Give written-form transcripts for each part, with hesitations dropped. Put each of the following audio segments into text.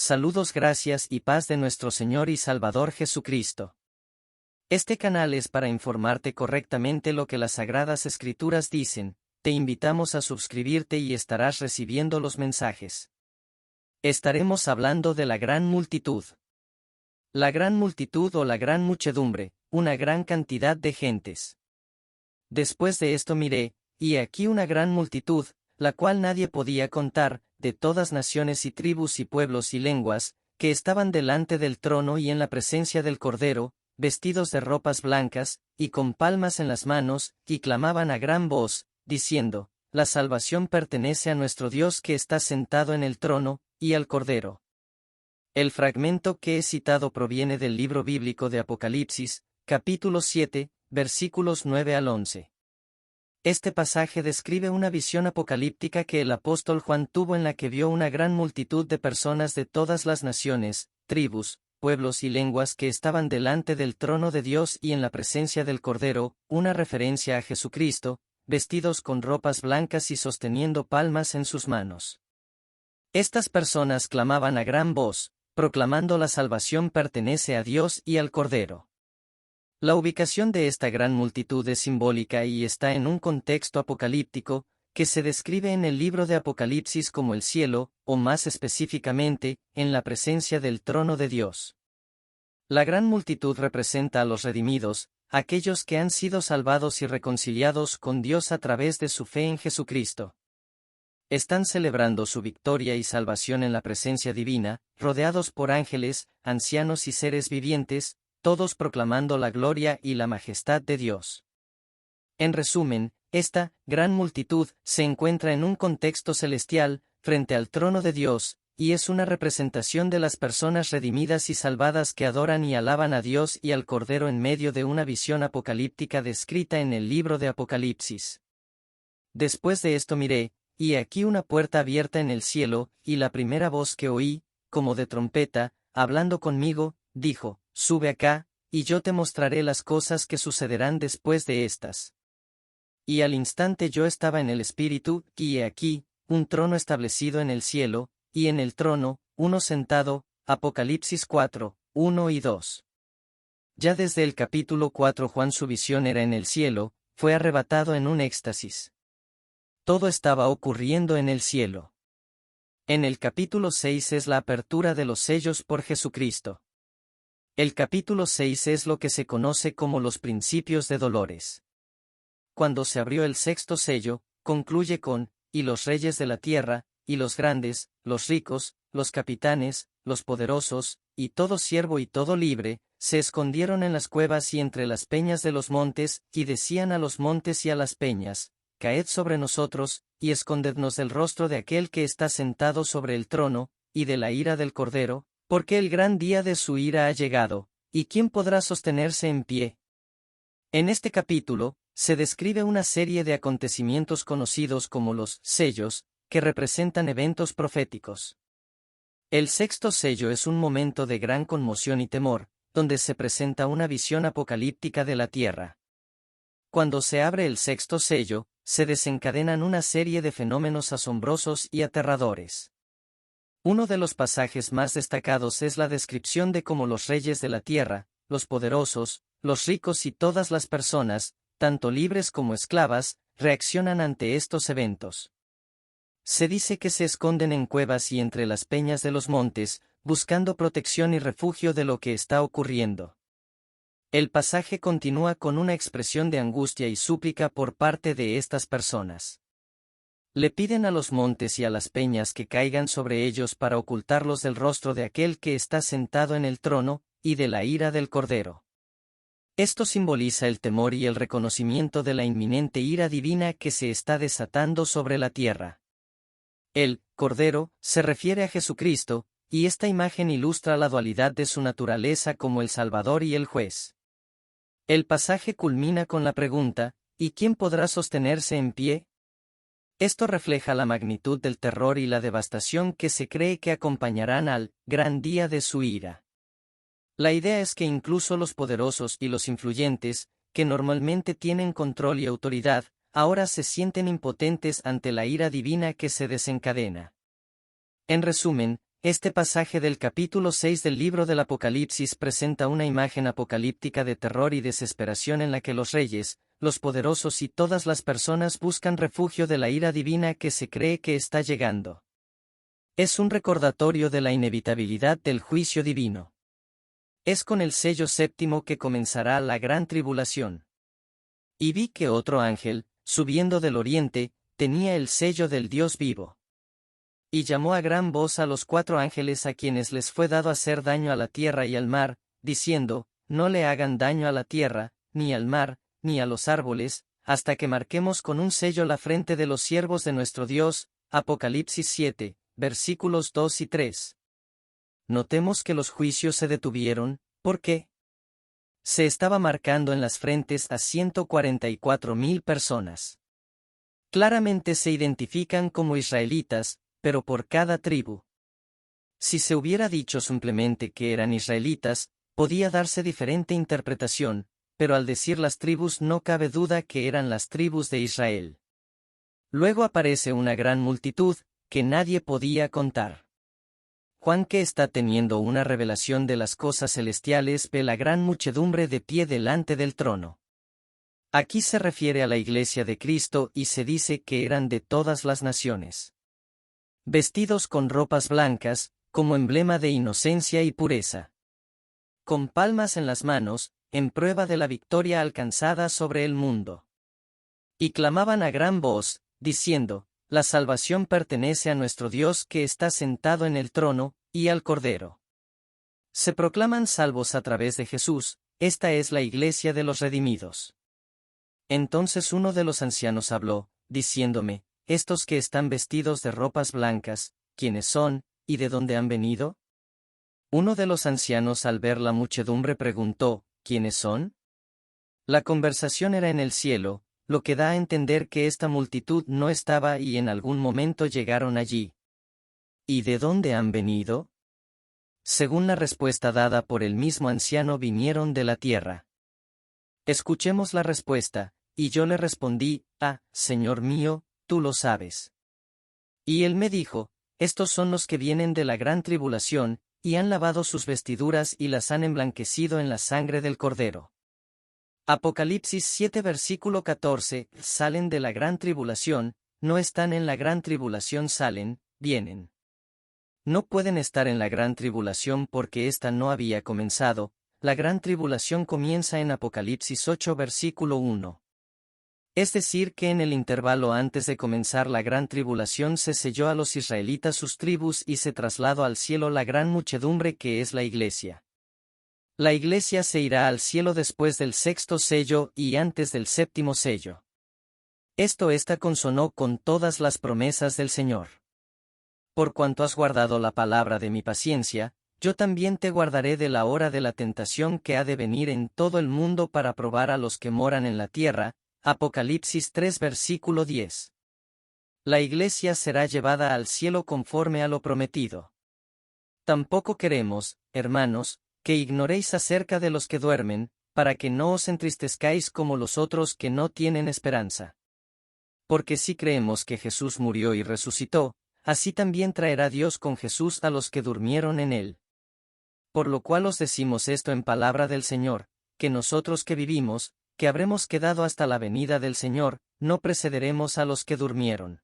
Saludos, gracias y paz de nuestro Señor y Salvador Jesucristo. Este canal es para informarte correctamente lo que las Sagradas Escrituras dicen. Te invitamos a suscribirte y estarás recibiendo los mensajes. Estaremos hablando de la gran multitud. La gran multitud o la gran muchedumbre, una gran cantidad de gentes. Después de esto miré, y aquí una gran multitud, la cual nadie podía contar, de todas naciones y tribus y pueblos y lenguas, que estaban delante del trono y en la presencia del Cordero, vestidos de ropas blancas, y con palmas en las manos, y clamaban a gran voz, diciendo: La salvación pertenece a nuestro Dios que está sentado en el trono, y al Cordero. El fragmento que he citado proviene del libro bíblico de Apocalipsis, capítulo 7, versículos 9 al 11. Este pasaje describe una visión apocalíptica que el apóstol Juan tuvo en la que vio una gran multitud de personas de todas las naciones, tribus, pueblos y lenguas que estaban delante del trono de Dios y en la presencia del Cordero, una referencia a Jesucristo, vestidos con ropas blancas y sosteniendo palmas en sus manos. Estas personas clamaban a gran voz, proclamando: la salvación pertenece a Dios y al Cordero. La ubicación de esta gran multitud es simbólica y está en un contexto apocalíptico, que se describe en el libro de Apocalipsis como el cielo, o más específicamente, en la presencia del trono de Dios. La gran multitud representa a los redimidos, aquellos que han sido salvados y reconciliados con Dios a través de su fe en Jesucristo. Están celebrando su victoria y salvación en la presencia divina, rodeados por ángeles, ancianos y seres vivientes, todos proclamando la gloria y la majestad de Dios. En resumen, esta gran multitud se encuentra en un contexto celestial, frente al trono de Dios, y es una representación de las personas redimidas y salvadas que adoran y alaban a Dios y al Cordero en medio de una visión apocalíptica descrita en el libro de Apocalipsis. Después de esto miré, y aquí una puerta abierta en el cielo, y la primera voz que oí, como de trompeta, hablando conmigo, dijo: Sube acá, y yo te mostraré las cosas que sucederán después de estas. Y al instante yo estaba en el Espíritu, y he aquí, un trono establecido en el cielo, y en el trono, uno sentado. Apocalipsis 4, 1 y 2. Ya desde el capítulo 4 Juan su visión era en el cielo, fue arrebatado en un éxtasis. Todo estaba ocurriendo en el cielo. En el capítulo 6 es la apertura de los sellos por Jesucristo. El capítulo 6 es lo que se conoce como los principios de dolores. Cuando se abrió el sexto sello, concluye con: y los reyes de la tierra, y los grandes, los ricos, los capitanes, los poderosos, y todo siervo y todo libre, se escondieron en las cuevas y entre las peñas de los montes, y decían a los montes y a las peñas: Caed sobre nosotros, y escondednos del rostro de aquel que está sentado sobre el trono, y de la ira del Cordero, porque el gran día de su ira ha llegado, ¿y quién podrá sostenerse en pie? En este capítulo, se describe una serie de acontecimientos conocidos como los sellos, que representan eventos proféticos. El sexto sello es un momento de gran conmoción y temor, donde se presenta una visión apocalíptica de la tierra. Cuando se abre el sexto sello, se desencadenan una serie de fenómenos asombrosos y aterradores. Uno de los pasajes más destacados es la descripción de cómo los reyes de la tierra, los poderosos, los ricos y todas las personas, tanto libres como esclavas, reaccionan ante estos eventos. Se dice que se esconden en cuevas y entre las peñas de los montes, buscando protección y refugio de lo que está ocurriendo. El pasaje continúa con una expresión de angustia y súplica por parte de estas personas. Le piden a los montes y a las peñas que caigan sobre ellos para ocultarlos del rostro de aquel que está sentado en el trono, y de la ira del Cordero. Esto simboliza el temor y el reconocimiento de la inminente ira divina que se está desatando sobre la tierra. El Cordero se refiere a Jesucristo, y esta imagen ilustra la dualidad de su naturaleza como el Salvador y el Juez. El pasaje culmina con la pregunta: ¿y quién podrá sostenerse en pie? Esto refleja la magnitud del terror y la devastación que se cree que acompañarán al gran día de su ira. La idea es que incluso los poderosos y los influyentes, que normalmente tienen control y autoridad, ahora se sienten impotentes ante la ira divina que se desencadena. En resumen, Este pasaje del capítulo 6 del libro del Apocalipsis presenta una imagen apocalíptica de terror y desesperación en la que los reyes, los poderosos y todas las personas buscan refugio de la ira divina que se cree que está llegando. Es un recordatorio de la inevitabilidad del juicio divino. Es con el sello séptimo que comenzará la gran tribulación. Y vi que otro ángel, subiendo del oriente, tenía el sello del Dios vivo. Y llamó a gran voz a los 4 ángeles a quienes les fue dado hacer daño a la tierra y al mar, diciendo, no le hagan daño a la tierra, ni al mar, ni a los árboles, hasta que marquemos con un sello la frente de los siervos de nuestro Dios. Apocalipsis 7, versículos 2 y 3. Notemos que los juicios se detuvieron, ¿por qué? Se estaba marcando en las frentes a 144,000 personas. Claramente se identifican como israelitas, pero por cada tribu. Si se hubiera dicho simplemente que eran israelitas, podía darse diferente interpretación, pero al decir las tribus no cabe duda que eran las tribus de Israel. Luego aparece una gran multitud, que nadie podía contar. Juan, que está teniendo una revelación de las cosas celestiales, ve la gran muchedumbre de pie delante del trono. Aquí se refiere a la iglesia de Cristo y se dice que eran de todas las naciones. Vestidos con ropas blancas, como emblema de inocencia y pureza. Con palmas en las manos, en prueba de la victoria alcanzada sobre el mundo. Y clamaban a gran voz, diciendo, la salvación pertenece a nuestro Dios que está sentado en el trono, y al Cordero. Se proclaman salvos a través de Jesús, esta es la iglesia de los redimidos. Entonces uno de los ancianos habló, diciéndome, estos que están vestidos de ropas blancas, ¿quiénes son, y de dónde han venido? Uno de los ancianos al ver la muchedumbre preguntó, ¿quiénes son? La conversación era en el cielo, lo que da a entender que esta multitud no estaba y en algún momento llegaron allí. ¿Y de dónde han venido? Según la respuesta dada por el mismo anciano, vinieron de la tierra. Escuchemos la respuesta, y yo le respondí, Señor mío, tú lo sabes. Y él me dijo, estos son los que vienen de la gran tribulación, y han lavado sus vestiduras y las han emblanquecido en la sangre del Cordero. Apocalipsis 7 versículo 14, salen de la gran tribulación, no están en la gran tribulación, salen, vienen. No pueden estar en la gran tribulación porque ésta no había comenzado, la gran tribulación comienza en Apocalipsis 8 versículo 1. Es decir que en el intervalo antes de comenzar la gran tribulación se selló a los israelitas sus tribus y se trasladó al cielo la gran muchedumbre que es la iglesia. La iglesia se irá al cielo después del 6º sello y antes del 7º sello. Esto consonó con todas las promesas del Señor. Por cuanto has guardado la palabra de mi paciencia, yo también te guardaré de la hora de la tentación que ha de venir en todo el mundo para probar a los que moran en la tierra. Apocalipsis 3 versículo 10. La iglesia será llevada al cielo conforme a lo prometido. Tampoco queremos, hermanos, que ignoréis acerca de los que duermen, para que no os entristezcáis como los otros que no tienen esperanza. Porque si creemos que Jesús murió y resucitó, así también traerá Dios con Jesús a los que durmieron en él. Por lo cual os decimos esto en palabra del Señor, que nosotros que vivimos, que habremos quedado hasta la venida del Señor, no precederemos a los que durmieron.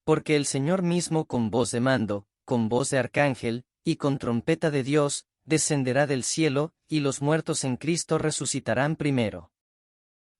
Porque el Señor mismo con voz de mando, con voz de arcángel, y con trompeta de Dios, descenderá del cielo, y los muertos en Cristo resucitarán primero.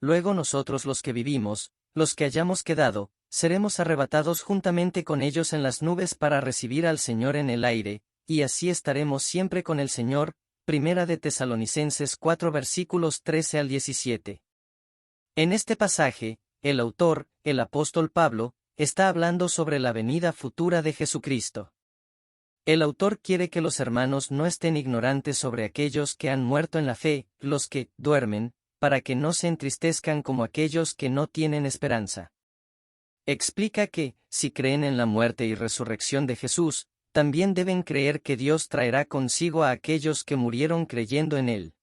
Luego nosotros los que vivimos, los que hayamos quedado, seremos arrebatados juntamente con ellos en las nubes para recibir al Señor en el aire, y así estaremos siempre con el Señor. Primera de Tesalonicenses 4 versículos 13 al 17. En este pasaje, el autor, el apóstol Pablo, está hablando sobre la venida futura de Jesucristo. El autor quiere que los hermanos no estén ignorantes sobre aquellos que han muerto en la fe, los que duermen, para que no se entristezcan como aquellos que no tienen esperanza. Explica que, si creen en la muerte y resurrección de Jesús, también deben creer que Dios traerá consigo a aquellos que murieron creyendo en Él.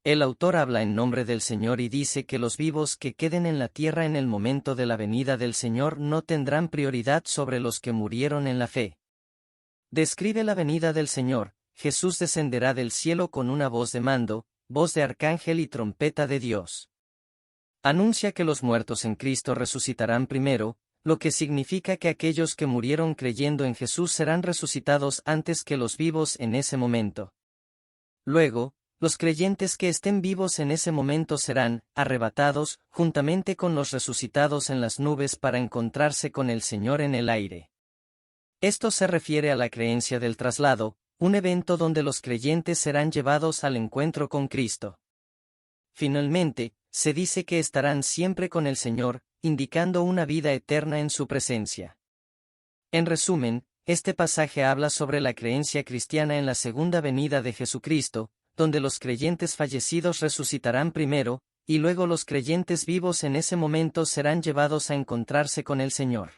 El autor habla en nombre del Señor y dice que los vivos que queden en la tierra en el momento de la venida del Señor no tendrán prioridad sobre los que murieron en la fe. Describe la venida del Señor. Jesús descenderá del cielo con una voz de mando, voz de arcángel y trompeta de Dios. Anuncia que los muertos en Cristo resucitarán primero, lo que significa que aquellos que murieron creyendo en Jesús serán resucitados antes que los vivos en ese momento. Luego, los creyentes que estén vivos en ese momento serán arrebatados, juntamente con los resucitados en las nubes para encontrarse con el Señor en el aire. Esto se refiere a la creencia del traslado, un evento donde los creyentes serán llevados al encuentro con Cristo. Finalmente, se dice que estarán siempre con el Señor, indicando una vida eterna en su presencia. En resumen, este pasaje habla sobre la creencia cristiana en la segunda venida de Jesucristo, donde los creyentes fallecidos resucitarán primero, y luego los creyentes vivos en ese momento serán llevados a encontrarse con el Señor.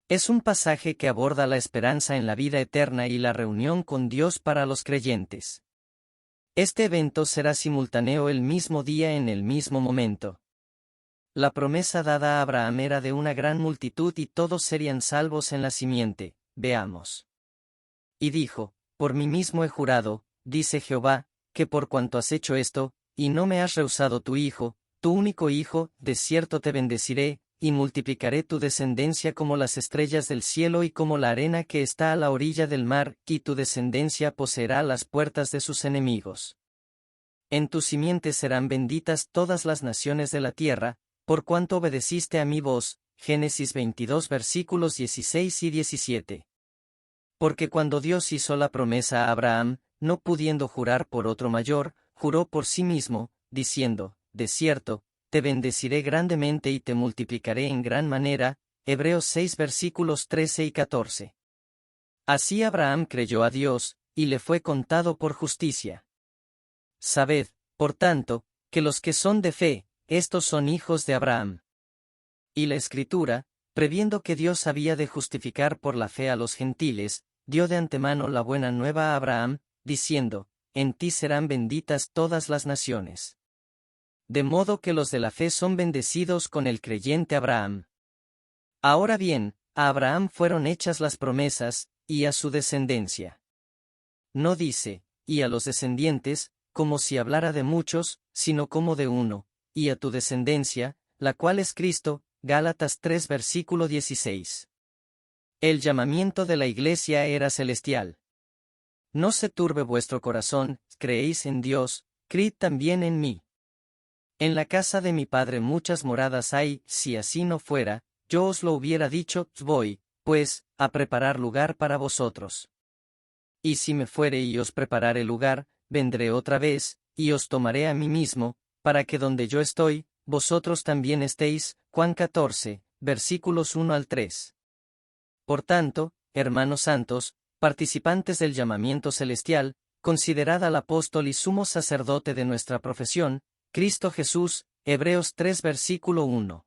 Es un pasaje que aborda la esperanza en la vida eterna y la reunión con Dios para los creyentes. Este evento será simultáneo el mismo día en el mismo momento. La promesa dada a Abraham era de una gran multitud y todos serían salvos en la simiente, veamos. Y dijo, por mí mismo he jurado, dice Jehová, que por cuanto has hecho esto, y no me has rehusado tu hijo, tu único hijo, de cierto te bendeciré, y multiplicaré tu descendencia como las estrellas del cielo y como la arena que está a la orilla del mar, y tu descendencia poseerá las puertas de sus enemigos. En tu simiente serán benditas todas las naciones de la tierra, por cuanto obedeciste a mi voz. Génesis 22 versículos 16 y 17. Porque cuando Dios hizo la promesa a Abraham, no pudiendo jurar por otro mayor, juró por sí mismo, diciendo, de cierto, te bendeciré grandemente y te multiplicaré en gran manera. Hebreos 6 versículos 13 y 14. Así Abraham creyó a Dios, y le fue contado por justicia. Sabed, por tanto, que los que son de fe, estos son hijos de Abraham. Y la Escritura, previendo que Dios había de justificar por la fe a los gentiles, dio de antemano la buena nueva a Abraham, diciendo, en ti serán benditas todas las naciones. De modo que los de la fe son bendecidos con el creyente Abraham. Ahora bien, a Abraham fueron hechas las promesas, y a su descendencia. No dice, y a los descendientes, como si hablara de muchos, sino como de uno, y a tu descendencia, la cual es Cristo. Gálatas 3 versículo 16. El llamamiento de la iglesia era celestial. No se turbe vuestro corazón, creéis en Dios, creed también en mí. En la casa de mi Padre muchas moradas hay, si así no fuera, yo os lo hubiera dicho, voy, pues, a preparar lugar para vosotros. Y si me fuere y os preparare lugar, vendré otra vez, y os tomaré a mí mismo, para que donde yo estoy, vosotros también estéis. Juan 14, versículos 1 al 3. Por tanto, hermanos santos, participantes del llamamiento celestial, considerad al apóstol y sumo sacerdote de nuestra profesión, Cristo Jesús. Hebreos 3 versículo 1.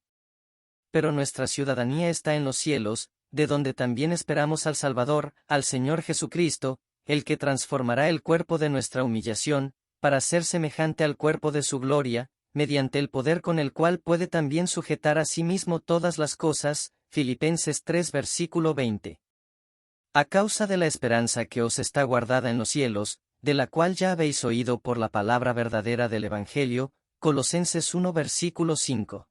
Pero nuestra ciudadanía está en los cielos, de donde también esperamos al Salvador, al Señor Jesucristo, el que transformará el cuerpo de nuestra humillación, para ser semejante al cuerpo de su gloria, mediante el poder con el cual puede también sujetar a sí mismo todas las cosas. Filipenses 3 versículo 20. A causa de la esperanza que os está guardada en los cielos, de la cual ya habéis oído por la palabra verdadera del Evangelio. Colosenses 1 versículo 5.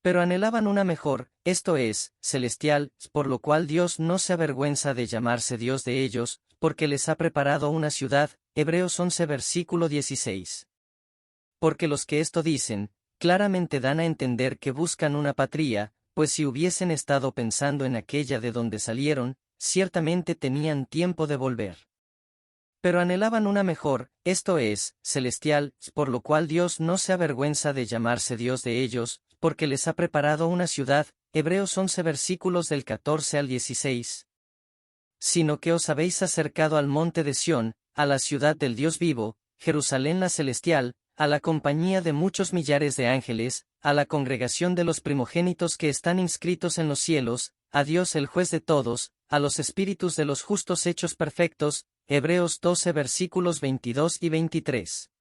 Pero anhelaban una mejor, esto es, celestial, por lo cual Dios no se avergüenza de llamarse Dios de ellos, porque les ha preparado una ciudad. Hebreos 11 versículo 16. Porque los que esto dicen, claramente dan a entender que buscan una patria, pues si hubiesen estado pensando en aquella de donde salieron, ciertamente tenían tiempo de volver. Pero anhelaban una mejor, esto es, celestial, por lo cual Dios no se avergüenza de llamarse Dios de ellos, porque les ha preparado una ciudad. Hebreos 11 versículos del 14 al 16. Sino que os habéis acercado al monte de Sión, a la ciudad del Dios vivo, Jerusalén la celestial, a la compañía de muchos millares de ángeles, a la congregación de los primogénitos que están inscritos en los cielos, a Dios el juez de todos, a los espíritus de los justos hechos perfectos. Hebreos 12 versículos 22 y 23.